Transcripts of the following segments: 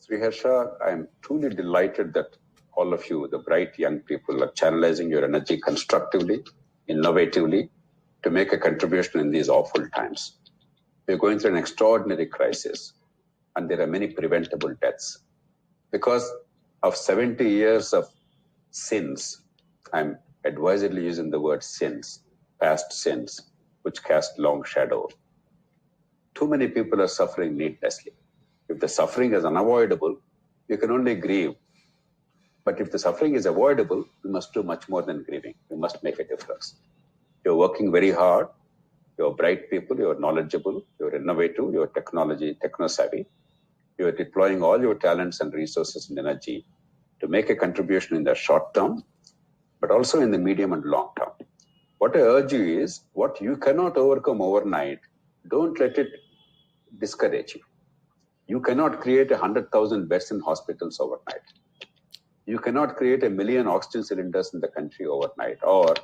Sriharsha, I am truly delighted that all of you, the bright young people, are channelizing your energy constructively, innovatively, to make a contribution in these awful times. We're going through an extraordinary crisis, and there are many preventable deaths. Because of 70 years of sins, I'm advisedly using the word sins, past sins, which cast long shadow. Too many people are suffering needlessly. If the suffering is unavoidable, you can only grieve. But if the suffering is avoidable, we must do much more than grieving. We must make a difference. You're working very hard. You're bright people. You're knowledgeable. You're innovative. You're techno-savvy. You're deploying all your talents and resources and energy to make a contribution in the short term, but also in the medium and long term. What I urge you is, what you cannot overcome overnight, don't let it discourage you. You cannot create 100,000 beds in hospitals overnight. You cannot create 1 million oxygen cylinders in the country overnight, or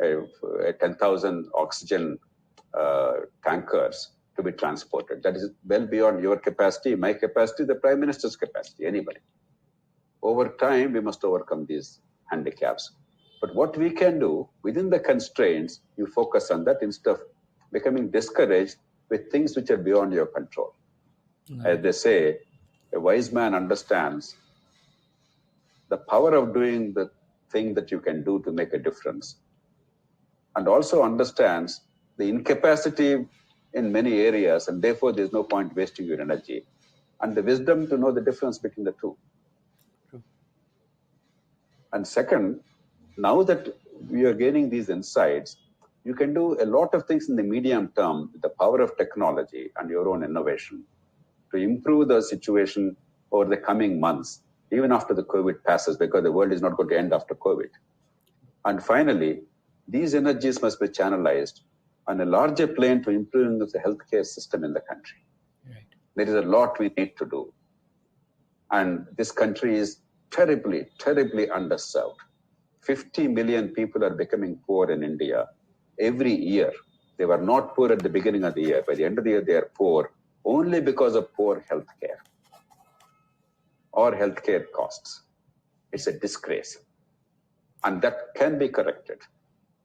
10,000 oxygen tankers to be transported. That is well beyond your capacity, my capacity, the Prime Minister's capacity, anybody. Over time, we must overcome these handicaps. But what we can do, within the constraints, you focus on that instead of becoming discouraged with things which are beyond your control. As they say, a wise man understands the power of doing the thing that you can do to make a difference, and also understands the incapacity in many areas, and therefore there's no point wasting your energy, and the wisdom to know the difference between the two. True. And second, now that we are gaining these insights, you can do a lot of things in the medium term with the power of technology and your own innovation to improve the situation over the coming months, even after the COVID passes, because the world is not going to end after COVID. And finally, these energies must be channelized on a larger plane to improving the healthcare system in the country. Right. There is a lot we need to do. And this country is terribly, terribly underserved. 50 million people are becoming poor in India every year. They were not poor at the beginning of the year. By the end of the year, they are poor only because of poor healthcare or healthcare costs. It's a disgrace. And that can be corrected.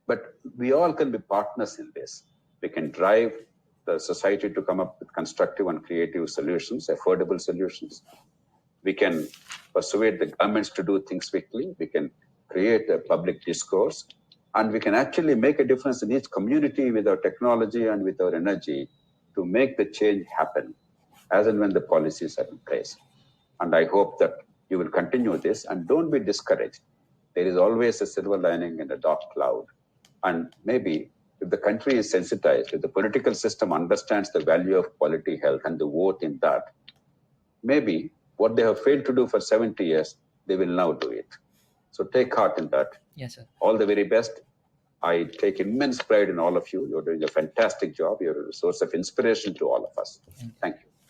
But we all can be partners in this. We can drive the society to come up with constructive and creative solutions, affordable solutions. We can persuade the governments to do things quickly. We can create a public discourse. And we can actually make a difference in each community with our technology and with our energy to make the change happen as and when the policies are in place. And I hope that you will continue this, and don't be discouraged. There is always a silver lining in a dark cloud. And maybe if the country is sensitized, if the political system understands the value of quality health and the vote in that, maybe what they have failed to do for 70 years, they will now do it. So take heart in that. Yes, sir. All the very best. I take immense pride in all of you. You're doing a fantastic job. You're a source of inspiration to all of us. Thank you.